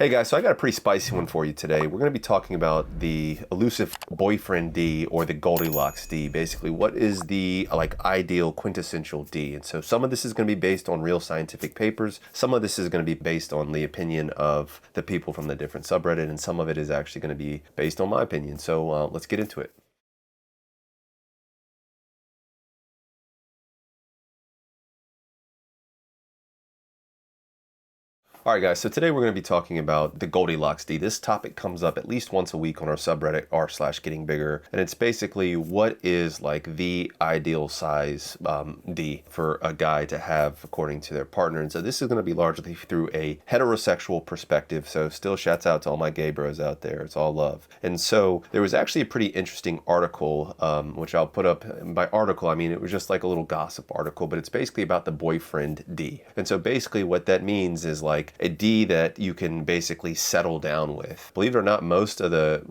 Hey guys, so I got a pretty spicy one for you today. We're going to be talking about the elusive boyfriend D or the Goldilocks D. Basically, what is the ideal quintessential D? And so some of this is going to be based on real scientific papers. Some of this is going to be based on the opinion of the people from the different subreddit, and some of it is actually going to be based on my opinion. So let's get into it. All right, guys, so today we're going to be talking about the Goldilocks D. This topic comes up at least once a week on our subreddit r/getting bigger, and it's basically what is like the ideal size D for a guy to have according to their partner. And so this is going to be largely through a heterosexual perspective, so still shouts out to all my gay bros out there. It's all love. And so there was actually a pretty interesting article, which I'll put up. By article, I mean it was just like a little gossip article, but it's basically about the boyfriend D. And so basically what that means is like a D that you can basically settle down with. Believe it or not, most of the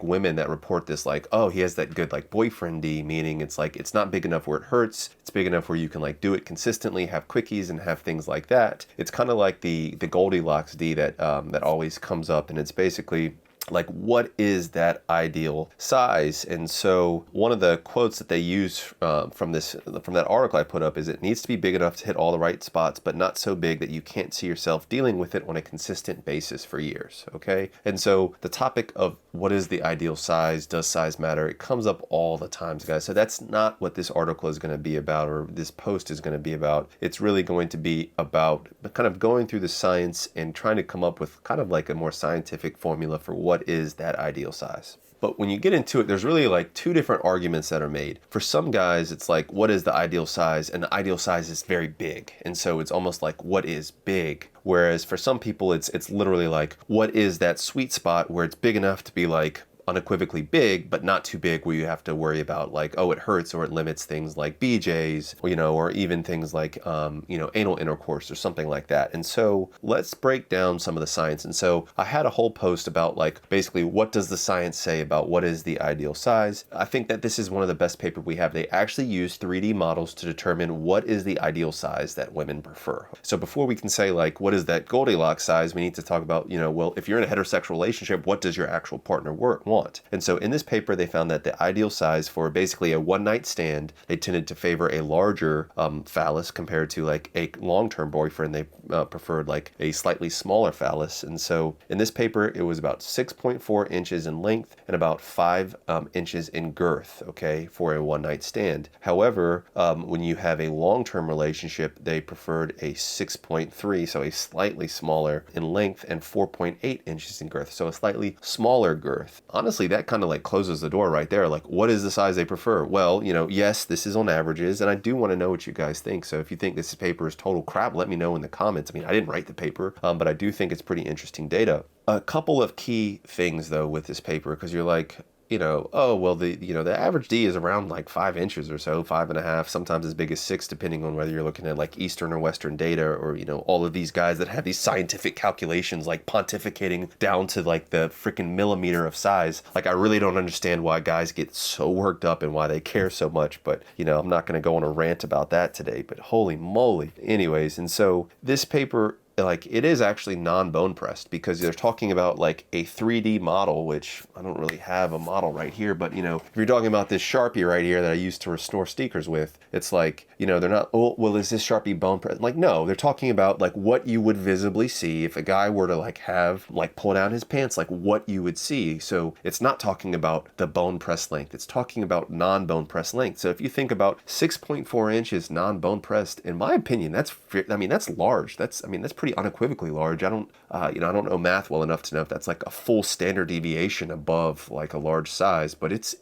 women that report this, like, oh, he has that good like boyfriend D, meaning it's like it's not big enough where it hurts, it's big enough where you can like do it consistently, have quickies and have things like that. It's kind of like the Goldilocks D that that always comes up, and it's basically like, what is that ideal size? And so one of the quotes that they use from that article I put up is, it needs to be big enough to hit all the right spots, but not so big that you can't see yourself dealing with it on a consistent basis for years. Okay. And so the topic of what is the ideal size, does size matter, it comes up all the times, guys. So that's not what this article is going to be about, or this post is going to be about. It's really going to be about kind of going through the science and trying to come up with kind of like a more scientific formula for what is that ideal size. But when you get into it, there's really like two different arguments that are made. For some guys, it's like, what is the ideal size? And the ideal size is very big. And so it's almost like, what is big? Whereas for some people, it's literally like, what is that sweet spot where it's big enough to be like unequivocally big, but not too big where you have to worry about like, oh, it hurts, or it limits things like BJs, or even things like, anal intercourse or something like that. And so let's break down some of the science. And so I had a whole post about like, basically, what does the science say about what is the ideal size? I think that this is one of the best papers we have. They actually use 3D models to determine what is the ideal size that women prefer. So before we can say like, what is that Goldilocks size, we need to talk about, well, if you're in a heterosexual relationship, what does your actual partner want? And so in this paper, they found that the ideal size for basically a one-night stand, they tended to favor a larger phallus compared to like a long-term boyfriend. They preferred like a slightly smaller phallus. And so in this paper, it was about 6.4 inches in length and about 5 inches in girth, okay, for a one-night stand. However, when you have a long-term relationship, they preferred a 6.3, so a slightly smaller in length, and 4.8 inches in girth, so a slightly smaller girth. Honestly, that kind of like closes the door right there. Like, what is the size they prefer? Well, yes, this is on averages, and I do want to know what you guys think. So if you think this paper is total crap, let me know in the comments. I mean, I didn't write the paper, but I do think it's pretty interesting data. A couple of key things though with this paper, because you're like, oh, well, the average D is around like 5 inches or so, 5.5, sometimes as big as 6, depending on whether you're looking at like Eastern or Western data, or, all of these guys that have these scientific calculations, like pontificating down to like the freaking millimeter of size. Like, I really don't understand why guys get so worked up and why they care so much, but, I'm not going to go on a rant about that today, but holy moly. Anyways, and so this paper, like, it is actually non-bone pressed, because they're talking about like a 3D model, which I don't really have a model right here, but if you're talking about this Sharpie right here that I used to restore stickers with, it's like, they're not, oh, well, is this Sharpie bone pressed? Like, no, they're talking about like what you would visibly see if a guy were to like have, like, pull down his pants, like what you would see. So it's not talking about the bone pressed length, it's talking about non-bone pressed length. So if you think about 6.4 inches non-bone pressed, in my opinion, that's large. That's pretty unequivocally large. I don't know math well enough to know if that's like a full standard deviation above like a large size, but it's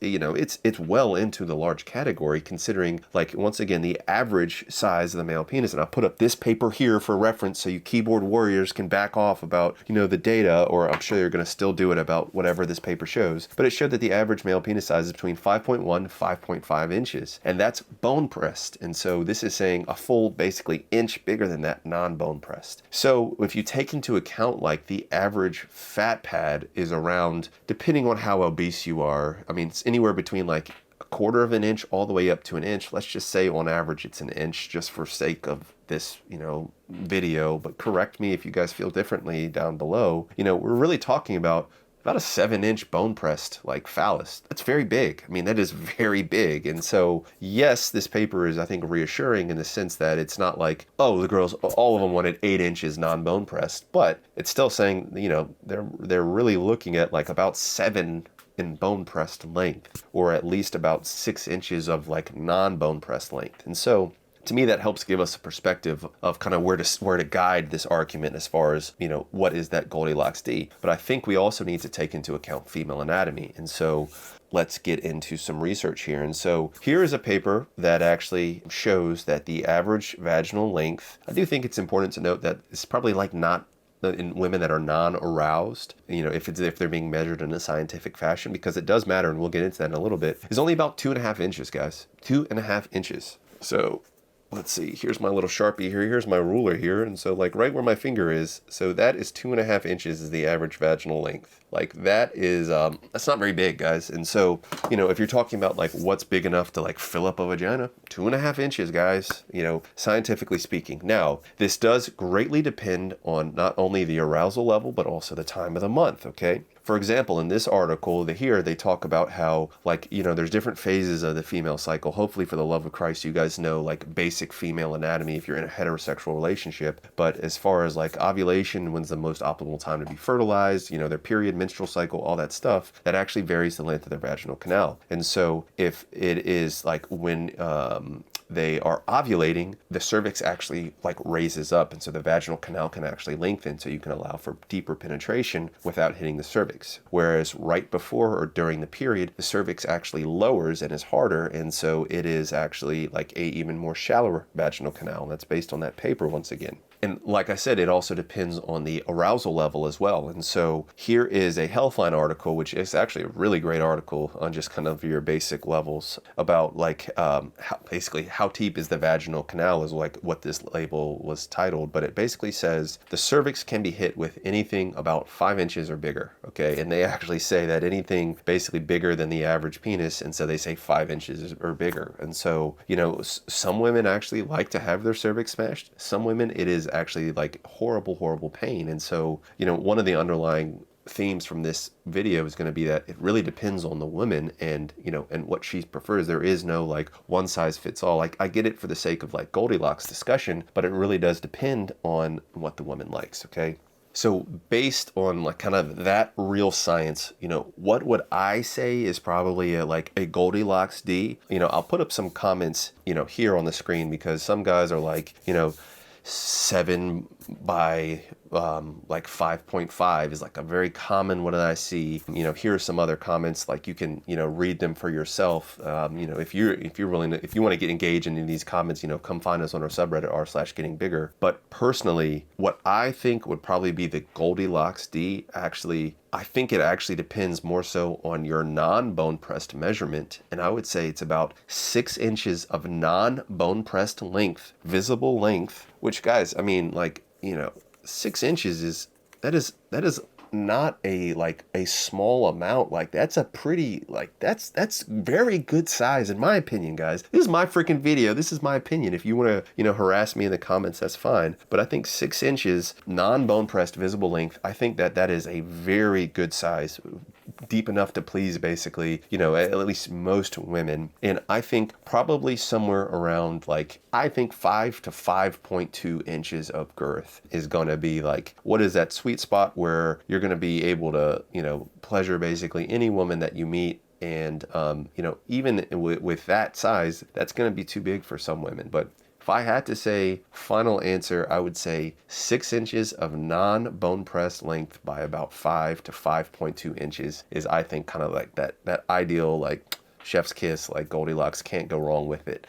well into the large category, considering, like, once again, the average size of the male penis. And I put up this paper here for reference, so you keyboard warriors can back off about, the data, or I'm sure you're going to still do it about whatever this paper shows. But it showed that the average male penis size is between 5.1 to 5.5 inches, and that's bone pressed. And so this is saying a full, basically, inch bigger than that non-bone pressed. So if you take into account like the average fat pad is around, depending on how obese you are, I mean, it's anywhere between like quarter of an inch all the way up to an inch. Let's just say on average it's an inch just for sake of this, video, but correct me if you guys feel differently down below. We're really talking about a 7-inch bone pressed like phallus. That's very big. I mean, that is very big. And so, yes, this paper is, I think, reassuring in the sense that it's not like, oh, the girls, all of them wanted 8 inches non-bone pressed, but it's still saying, they're really looking at like about 7 in bone pressed length, or at least about 6 inches of like non-bone pressed length. And so, to me, that helps give us a perspective of kind of where to guide this argument as far as, what is that Goldilocks D. But I think we also need to take into account female anatomy. And so let's get into some research here. And so here is a paper that actually shows that the average vaginal length, I do think it's important to note that it's probably like not in women that are non-aroused, if they're being measured in a scientific fashion, because it does matter, and we'll get into that in a little bit, is only about 2.5 inches, guys. 2.5 inches. So let's see, here's my little Sharpie here, here's my ruler here, and so like right where my finger is, so that is 2.5 inches is the average vaginal length. Like that is, that's not very big, guys. And so, if you're talking about like what's big enough to like fill up a vagina, 2.5 inches, guys, scientifically speaking. Now, this does greatly depend on not only the arousal level, but also the time of the month, okay? For example, in this article here, they talk about how, like, there's different phases of the female cycle. Hopefully, for the love of Christ, you guys know, like, basic female anatomy if you're in a heterosexual relationship. But as far as, like, ovulation, when's the most optimal time to be fertilized, their period, menstrual cycle, all that stuff, that actually varies the length of their vaginal canal. And so if it is, like, when they are ovulating, the cervix actually like raises up, and so the vaginal canal can actually lengthen, so you can allow for deeper penetration without hitting the cervix. Whereas right before or during the period, the cervix actually lowers and is harder, and so it is actually like a even more shallower vaginal canal. And that's based on that paper once again. And like I said, it also depends on the arousal level as well. And so here is a Healthline article, which is actually a really great article on just kind of your basic levels about like how deep is the vaginal canal is like what this label was titled. But it basically says the cervix can be hit with anything about 5 inches or bigger. Okay. And they actually say that anything basically bigger than the average penis. And so they say 5 inches or bigger. And so, some women actually like to have their cervix smashed. Some women, it is actually like horrible pain. And so, one of the underlying themes from this video is going to be that it really depends on the woman and, and what she prefers. There is no like one size fits all. Like I get it for the sake of like Goldilocks discussion, but it really does depend on what the woman likes. Okay. So based on like kind of that real science, what would I say is probably like a Goldilocks D? I'll put up some comments, here on the screen, because some guys are like, 7 by like 5.5 is like a very common one that I see. Here are some other comments, like you can read them for yourself. If you're willing to, if you want to get engaged in these comments, come find us on our subreddit r/gettingbigger. But personally, what I think would probably be the Goldilocks D, actually, I think it actually depends more so on your non-bone pressed measurement. And I would say it's about 6 inches of non-bone pressed length, visible length, which, guys, I mean, like, 6 inches is not a small amount. Like that's a pretty, like that's very good size in my opinion, guys. This is my freaking video. This is my opinion. If you want to, harass me in the comments, that's fine. But I think 6 inches non-bone pressed visible length, I think that is a very good size, deep enough to please basically, at least most women. And I think probably somewhere around like, I think 5 to 5.2 inches of girth is going to be like, what is that sweet spot where you're going to be able to, pleasure basically any woman that you meet. And, even with that size, that's going to be too big for some women. But if I had to say final answer, I would say 6 inches of non-bone pressed length by about 5 to 5.2 inches is, I think, kind of like that ideal, like chef's kiss, like Goldilocks, can't go wrong with it.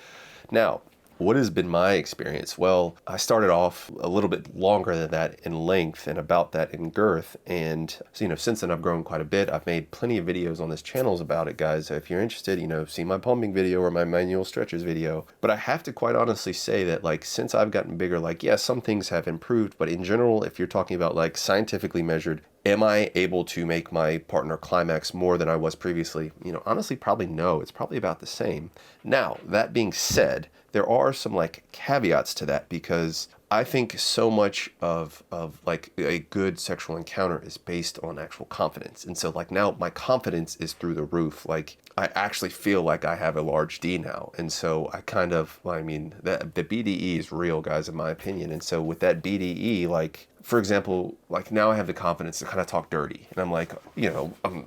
Now, what has been my experience? Well, I started off a little bit longer than that in length and about that in girth. And, so, since then I've grown quite a bit. I've made plenty of videos on this channel about it, guys. So if you're interested, see my pumping video or my manual stretches video. But I have to quite honestly say that, like, since I've gotten bigger, like, yeah, some things have improved. But in general, if you're talking about like scientifically measured Am I able to make my partner climax more than I was previously? You know, honestly, probably no. It's probably about the same. Now, that being said, there are some like caveats to that, because I think so much of like a good sexual encounter is based on actual confidence. And so like now my confidence is through the roof. Like I actually feel like I have a large D now. And so I kind of, I mean, the BDE is real, guys, in my opinion. And so with that BDE, like, for example, like now I have the confidence to kind of talk dirty. And I'm like, you know, I'm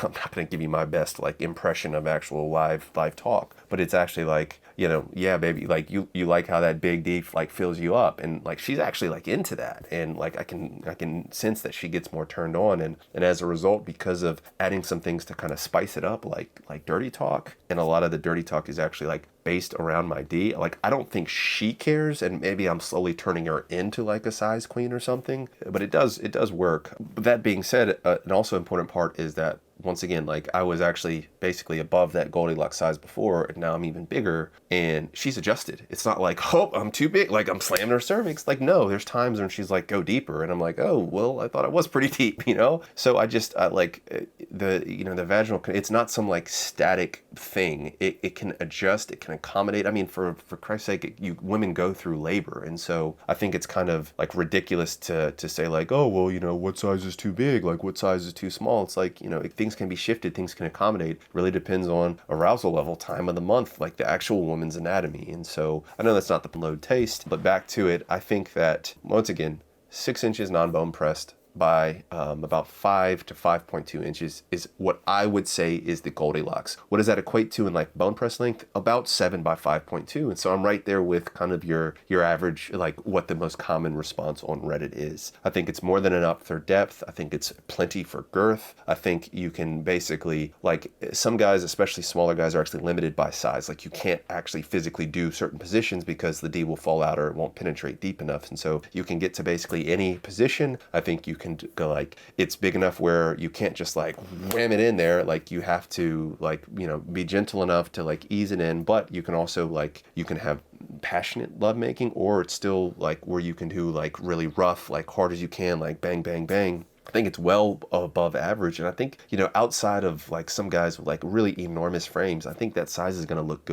not going to give you my best like impression of actual live talk, but it's actually like, you know, yeah, baby, like you like how that big D like fills you up, and like she's actually like into that, and like I can sense that she gets more turned on, and as a result, because of adding some things to kind of spice it up, like dirty talk, and a lot of the dirty talk is actually like based around my D. Like I don't think she cares, and maybe I'm slowly turning her into like a size queen or something, but it does work. But that being said, an also important part is that, once again, like I was actually basically above that Goldilocks size before, and now I'm even bigger, and she's adjusted. It's not like, oh, I'm too big, like I'm slamming her cervix. Like, no, there's times when she's like, go deeper, and I'm like, oh, well, I thought I was pretty deep, you know? So I like the vaginal, it's not some like static thing. It can adjust, it can accommodate. I mean, for Christ's sake, women go through labor, and so I think it's kind of like ridiculous to say like, oh, well, you know, what size is too big? Like what size is too small? It's like, you know, things can be shifted, things can accommodate. It really depends on arousal level, time of the month, like the actual woman's anatomy. And so I know that's not the load taste, but back to it, I think that, once again, 6 inches non-bone pressed by about 5 to 5.2 inches is what I would say is the Goldilocks. What does that equate to in like bone press length? About 7 by 5.2. And so I'm right there with kind of your average, like what the most common response on Reddit is. I think it's more than enough for depth. I think it's plenty for girth. I think you can basically, like some guys, especially smaller guys, are actually limited by size. Like you can't actually physically do certain positions because the D will fall out or it won't penetrate deep enough. And so you can get to basically any position. I think you can go like, it's big enough where you can't just like wham it in there. Like you have to like, you know, be gentle enough to like ease it in, but you can also like, you can have passionate lovemaking, or it's still like where you can do like really rough, like hard as you can, like bang, bang, bang. I think it's well above average. And I think, you know, outside of like some guys with like really enormous frames, I think that size is going to look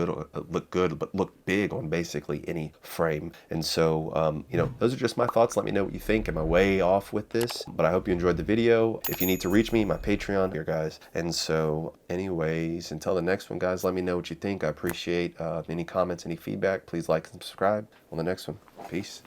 good, but look big on basically any frame. And so, you know, those are just my thoughts. Let me know what you think. Am I way off with this? But I hope you enjoyed the video. If you need to reach me, my Patreon here, guys. And so anyways, until the next one, guys, let me know what you think. I appreciate any comments, any feedback. Please like and subscribe on the next one. Peace.